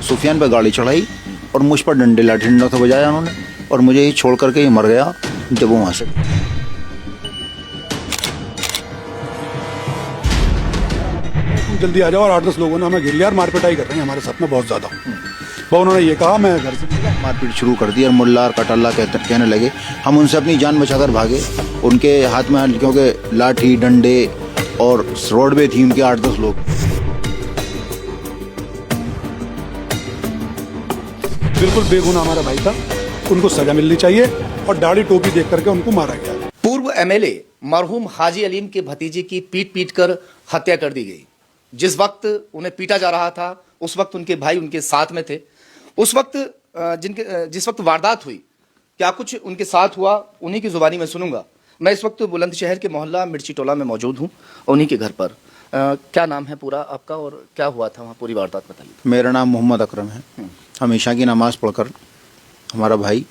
सुफियान पे गाड़ी चढ़ाई और मुझ पर डंडे लाठी डंडों से बजाया उन्होंने और मुझे ही छोड़ करके ही मर गया जब वो वहाँ से। जल्दी आ जाओ और 8-10 लोगों ने हमें घेर लिया और मारपिटाई कर रहे हैं हमारे साथ में बहुत ज़्यादा। वो उन्होंने ये कहा मैं घर से मारपीट शुरू कर दी और मुल्ला और कटल्ला कहने लगे। हम उनसे अपनी जान बचाकर भागे। उनके हाथ में क्योंकि लाठी डंडे और रोड पे थी उनके 8-10 लोग। बिल्कुल बेगुनाह हमारा भाई था, उनको सजा मिलनी चाहिए और दाढ़ी टोपी देख करके उनको मारा गया। पूर्व एमएलए मरहूम हाजी अलीम के भतीजे की पीट कर हत्या कर दी गई। जिस वक्त उन्हें पीटा जा रहा था उस वक्त उनके भाई उनके साथ में थे। उस वक्त जिस वक्त वारदात हुई क्या कुछ उनके साथ हुआ उन्हीं की जुबानी में सुनूंगा। मैं इस वक्त बुलंदशहर के मोहल्ला मिर्ची टोला में मौजूद हूँ, उन्हीं के घर पर। क्या नाम है पूरा आपका और क्या हुआ था वहाँ, पूरी वारदात बताइए। मेरा नाम मोहम्मद अकरम है। हमेशा की नमाज़ पढ़कर हमारा भाई,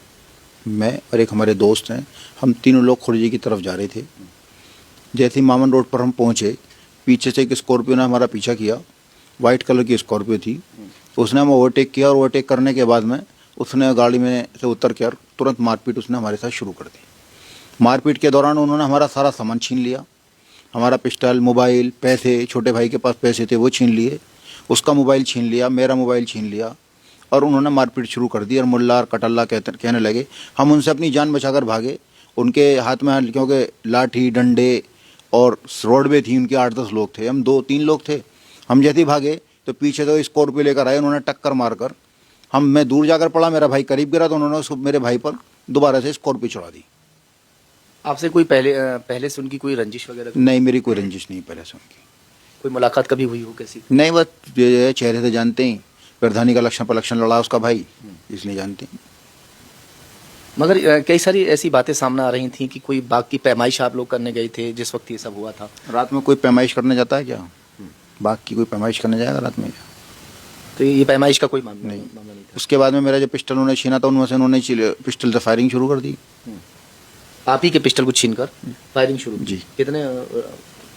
मैं और एक हमारे दोस्त हैं, हम तीनों लोग खुर्जी की तरफ जा रहे थे। जैसे ही मामन रोड पर हम पहुँचे, पीछे से एक स्कॉर्पियो ने हमारा पीछा किया। वाइट कलर की स्कॉर्पियो थी। उसने हमें ओवरटेक किया और ओवरटेक करने के बाद में उसने गाड़ी में से उतर के और तुरंत मारपीट उसने हमारे साथ शुरू कर दी। मारपीट के दौरान उन्होंने हमारा सारा सामान छीन लिया। हमारा पिस्टल, मोबाइल, पैसे, छोटे भाई के पास पैसे थे वो छीन लिए, उसका मोबाइल छीन लिया, मेरा मोबाइल छीन लिया और उन्होंने मारपीट शुरू कर दी। और मुल्ला और कटल्ला कहने लगे। हम उनसे अपनी जान बचाकर भागे। उनके हाथ में क्योंकि लाठी डंडे और रोड पे थी उनके 8-10 लोग थे, हम 2-3 लोग थे। हम जैसे ही भागे तो पीछे तो स्कॉर्पियो लेकर आए, उन्होंने टक्कर मारकर मैं दूर जाकर पड़ा, मेरा भाई करीब गिरा तो उन्होंने मेरे भाई पर दोबारा से स्कॉर्पियो चढ़ा दी। आपसे कोई पहले से उनकी कोई रंजिश वगैरह? नहीं, मेरी कोई रंजिश नहीं पहले से उनकी। कोई मुलाकात कभी हुई हो कैसी? नहीं, बस ये चेहरे से जानते ही, प्रधानी का लक्षण पर लक्षण लड़ा उसका भाई, इसलिए जानते हैं। मगर कई सारी ऐसी बातें सामने आ रही थी कि कोई बाग की पैमाइश आप लोग करने गए थे जिस वक्त ये सब हुआ था। रात में कोई पैमाइश करने जाता है क्या? बाग की कोई पैमाइश करने जाएगा रात में? तो ये पैमाइश का कोई मामला नहीं था। उसके बाद में मेरा जो पिस्टल उन्होंने छीना था, उनमें से उन्होंने पिस्टल से फायरिंग शुरू कर दी। आप ही के पिस्टल को छीनकर फायरिंग शुरू की? जी। कितने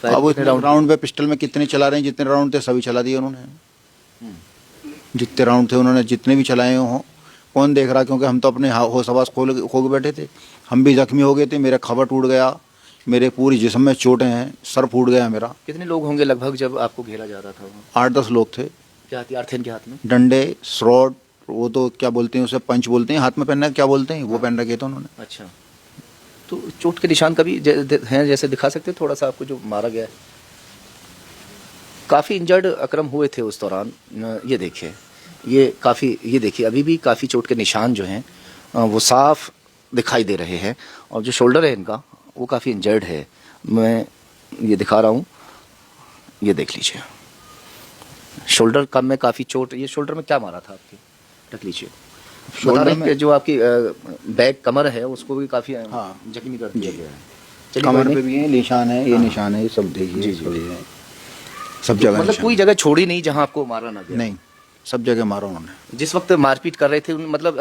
अब राउंड पे पिस्टल में कितने चला रहे हैं, जितने राउंड थे सभी चला दिए उन्होंने। जितने राउंड थे उन्होंने जितने भी चलाए हों, कौन देख रहा, क्योंकि हम तो अपने होश हवास खो के बैठे थे। हम भी जख्मी हो गए थे, मेरा खबर टूट गया, मेरे पूरी जिस्म में चोटें हैं, सर फूट गया मेरा। कितने लोग होंगे लगभग जब आपको घेरा जा रहा था? 8-10 लोग थे। क्या हथियार थे इनके हाथ में? डंडे, रॉड, वो तो क्या बोलते हैं उसे, पंच बोलते हैं, हाथ में पहनना क्या बोलते हैं, वो पहन रखे थे उन्होंने। अच्छा, तो चोट के निशान कभी हैं जैसे दिखा सकते हैं थोड़ा सा आपको जो मारा गया है? काफ़ी इंजर्ड अकरम हुए थे उस दौरान। ये देखिए, ये देखिए अभी भी काफ़ी चोट के निशान जो हैं वो साफ दिखाई दे रहे हैं। और जो शोल्डर है इनका वो काफ़ी इंजर्ड है। मैं ये दिखा रहा हूँ, ये देख लीजिए, शोल्डर कम में काफ़ी चोट। ये शोल्डर में क्या मारा था आपके? ढक लीजिए। शोल्डर में जो आपकी बैक कमर है उसको भी काफ़ी जख्मी कर दिया गया है। कमर पे भी है निशान है, ये निशान है, ये सब देखिए, सब जगह। मतलब कोई जगह छोड़ी नहीं जहां आपको मारा ना गया? नहीं, सब जगह मारा उन्होंने। जिस वक्त मारपीट कर रहे थे मतलब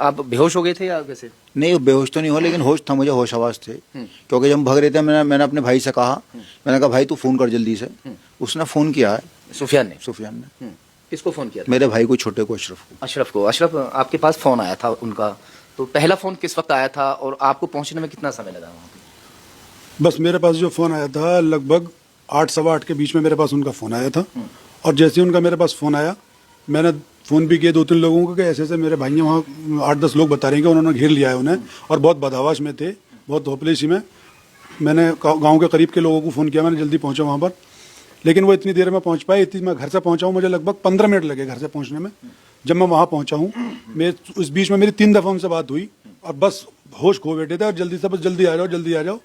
आप बेहोश हो गए थे या कैसे? नहीं, बेहोश तो नहीं हो, लेकिन होश था, मुझे होश आवाज थे। क्योंकि जब हम भाग रहे थे मैंने अपने भाई से कहा, मैंने कहा भाई तू फोन कर जल्दी से। उसने फोन किया है, सुफियान ने। किसको फोन किया था? मेरे भाई को, छोटे को, अशरफ को। अशरफ आपके पास फोन आया था उनका, तो पहला फोन किस वक्त आया था और आपको पहुंचने में कितना समय लगा वहाँ पे? बस मेरे पास जो फ़ोन आया था लगभग 8, सवा 8 के बीच में मेरे पास उनका फ़ोन आया था। और जैसे ही उनका मेरे पास फ़ोन आया, मैंने फ़ोन भी किए 2-3 लोगों को कि ऐसे ऐसे मेरे भाई वहाँ 8-10 लोग बता रहे हैं कि उन्होंने घेर लिया है उन्हें और बहुत बदहवाश में थे, बहुत होपलेसी में। मैंने गाँव के करीब के लोगों को फ़ोन किया, मैंने जल्दी पहुँचा वहाँ पर, लेकिन वो इतनी देर में पहुँच पाए। मैं घर से पहुँचा हूँ, मुझे लगभग 15 मिनट लगे घर से पहुँचने में। जब मैं वहाँ पहुँचा हूँ, उस बीच में मेरी 3 दफ़ा उनसे बात हुई और बस होश खो बैठे थे और जल्दी से बस जल्दी आ जाओ, जल्दी आ जाओ।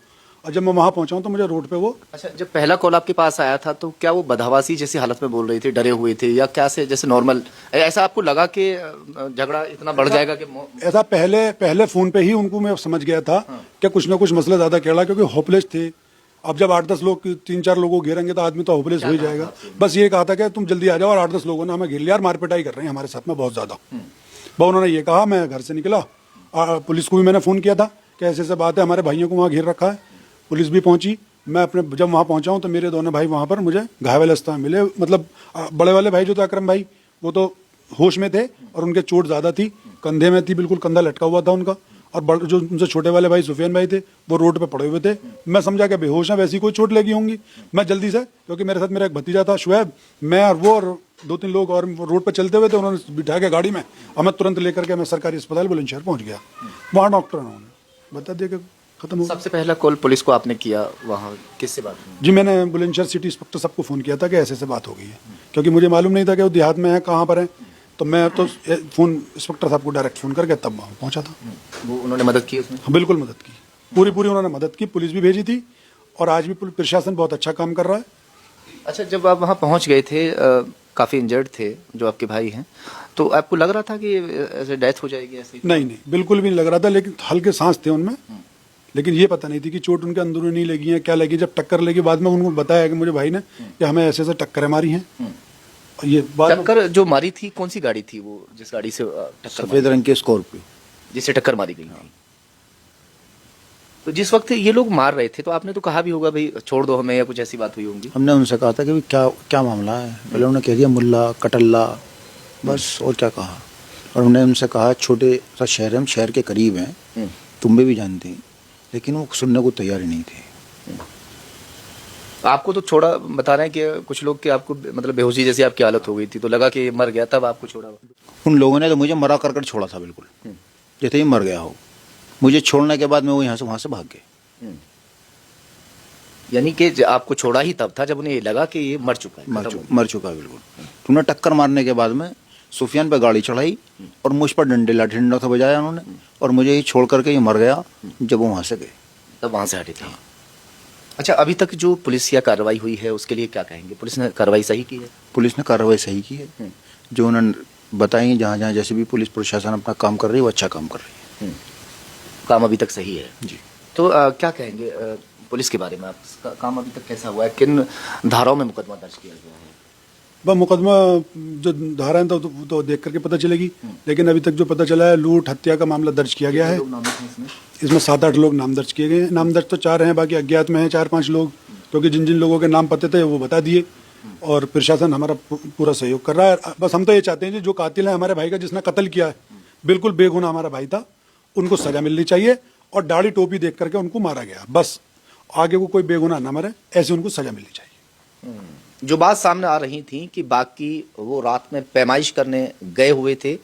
और जब मैं वहाँ पहुँचा हूँ तो मुझे रोड पे वो। अच्छा, जब पहला कॉल आपके पास आया था तो क्या वो बदहवासी जैसी हालत में बोल रहे थे, डरे हुए थे या क्या से जैसे नॉर्मल? ऐसा आपको लगा कि झगड़ा इतना बढ़ जाएगा कि ऐसा पहले फ़ोन पे ही उनको मैं समझ गया था कि कुछ ना कुछ मसला ज़्यादा टेढ़ा, क्योंकि होपलेस थे। अब जब 8-10 लोग 3-4 लोगों को घेरेंगे तो आदमी तो होपलेस हो ही जाएगा। बस ये कहा था कि तुम जल्दी आ जाओ और 8-10 लोगों ने हमें घेर लिया और मारपिटाई कर रहे हैं हमारे साथ में बहुत ज़्यादा। वो उन्होंने ये कहा, मैं घर से निकला, पुलिस को भी मैंने फ़ोन किया था कि ऐसे ऐसे बात है, हमारे भाइयों को वहाँ घेर रखा है। पुलिस भी पहुंची। मैं जब वहाँ पहुंचा हूँ तो मेरे दोनों भाई वहाँ पर मुझे घायल अवस्था में मिले। मतलब बड़े वाले भाई जो थे अकरम भाई, वो तो होश में थे और उनके चोट ज़्यादा थी, कंधे में थी, बिल्कुल कंधा लटका हुआ था उनका। और जो उनसे छोटे वाले भाई सुफियान भाई थे वो रोड पे पड़े हुए थे। मैं समझा कि बेहोश हैं, वैसी कोई चोट लगी होंगी। मैं जल्दी से, क्योंकि मेरे साथ मेरा एक भतीजा था शुएब, मैं और वो और 2-3 लोग और रोड पे चलते हुए थे, उन्होंने बिठा के गाड़ी में और मैं तुरंत लेकर के मैं सरकारी अस्पताल बुलंदशहर पहुंच गया। वहाँ डॉक्टर ने उन्होंने बता दिया कि खत्म हो गया। सबसे पहला कॉल पुलिस को आपने किया, वहाँ किससे बात हुई? जी, मैंने बुलंदशहर सिटी इंस्पेक्टर सबको फ़ोन किया था कि ऐसे बात हो गई है, क्योंकि मुझे मालूम नहीं था कि वो देहात में है, कहाँ पर है। तो मैं तो फ़ोन इंस्पेक्टर साहब को डायरेक्ट फ़ोन करके तब वहाँ पहुँचा था। वो उन्होंने मदद की उसमें? हाँ, बिल्कुल मदद की, पूरी उन्होंने मदद की, पुलिस भी भेजी थी और आज भी प्रशासन बहुत अच्छा काम कर रहा है। अच्छा, जब आप वहाँ पहुँच गए थे, काफ़ी इंजर्ड थे जो आपके भाई हैं, तो आपको लग रहा था कि ऐसे डेथ हो जाएगी ऐसे? नहीं, बिल्कुल भी नहीं लग रहा था, लेकिन हल्के सांस थे उनमें, लेकिन ये पता नहीं थी कि चोट उनके अंदरूनी लगी है, क्या लगी। जब टक्कर लगी बाद में उनको बताया कि मुझे भाई ने कि हमें ऐसे टक्करें मारी हैं। और ये बात टक्कर जो मारी थी, कौन सी गाड़ी थी वो जिस गाड़ी से टक्कर सफेद रंग की स्कॉर्पियो जिससे टक्कर मारी गई थी? तो जिस वक्त ये लोग मार रहे थे तो आपने तो कहा भी होगा भाई छोड़ दो हमें, या कुछ ऐसी बात हुई होंगी? हमने उनसे कहा था कि भाई क्या मामला है। पहले उन्होंने कह दिया मुल्ला कटल्ला, बस, और क्या कहा। और हमने उनसे कहा छोटे सा शहर है, हम शहर के करीब हैं, तुम भी जानते हैं, लेकिन वो सुनने को तैयार ही नहीं थे। आपको तो छोड़ा, बता रहे हैं कि कुछ लोग कि आपको मतलब बेहोशी जैसी आपकी हालत हो गई थी तो लगा कि मर गया, तब आपको छोड़ा? उन लोगों ने तो मुझे मरा कर छोड़ा था बिल्कुल, जैसे ही मर गया हो। मुझे छोड़ने के बाद में वो यहाँ से वहाँ से भाग गए। यानी कि आपको छोड़ा ही तब था जब उन्हें ये लगा कि ये मर चुका है, मर चुका है बिल्कुल। तुमने टक्कर मारने के बाद में सुफियान पे गाड़ी चढ़ाई और मुझ पर लाठी डंडा था बजाया उन्होंने, और मुझे ही छोड़ करके ये मर गया जब वो वहाँ से गए, तब वहाँ से हटे थे। अच्छा, अभी तक जो पुलिस या कार्रवाई हुई है उसके लिए क्या कहेंगे? पुलिस ने कार्रवाई सही की है? पुलिस ने कार्रवाई सही की है, जो उन्होंने बताई, जहाँ जहाँ जैसे भी पुलिस प्रशासन अपना काम कर रही है वो अच्छा काम कर रही है। काम अभी तक सही है जी। तो क्या कहेंगे पुलिस के बारे में? आपका काम अभी तक कैसा हुआ है? किन धाराओं में मुकदमा दर्ज किया गया है? वह मुकदमा जो धाराएं तो देख करके पता चलेगी, लेकिन अभी तक जो पता चला है लूट हत्या का मामला दर्ज किया गया है। इसमें 7-8 लोग नाम दर्ज किए गए हैं। नाम दर्ज तो 4 हैं, बाकी अज्ञात में हैं 4-5 लोग, क्योंकि जिन जिन लोगों के नाम पते थे वो बता दिए और प्रशासन हमारा पूरा सहयोग कर रहा है। बस हम तो ये चाहते हैं कि जो कातिल है हमारे भाई का, जिसने कत्ल किया है, बिल्कुल बेगुनाह हमारा भाई था, उनको सजा मिलनी चाहिए। और दाढ़ी टोपी देख करके उनको मारा गया, बस आगे को कोई बेगुनाह ना मरे, ऐसे उनको सजा मिलनी चाहिए। जो बात सामने आ रही थी कि बाकी वो रात में पैमाइश करने गए हुए थे,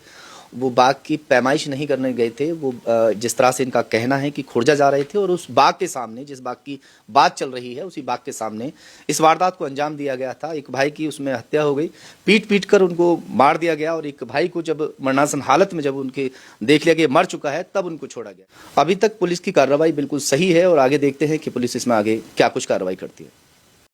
वो बाग की पैमाइश नहीं करने गए थे। वो जिस तरह से इनका कहना है कि खुर्जा जा रहे थे और उस बाग के सामने, जिस बाग की बात चल रही है उसी बाग के सामने इस वारदात को अंजाम दिया गया था। एक भाई की उसमें हत्या हो गई, पीट कर उनको मार दिया गया, और एक भाई को जब मरणासन हालत में जब उनके देख लिया कि मर चुका है तब उनको छोड़ा गया। अभी तक पुलिस की कार्रवाई बिल्कुल सही है और आगे देखते हैं कि पुलिस इसमें आगे क्या कुछ कार्रवाई करती है।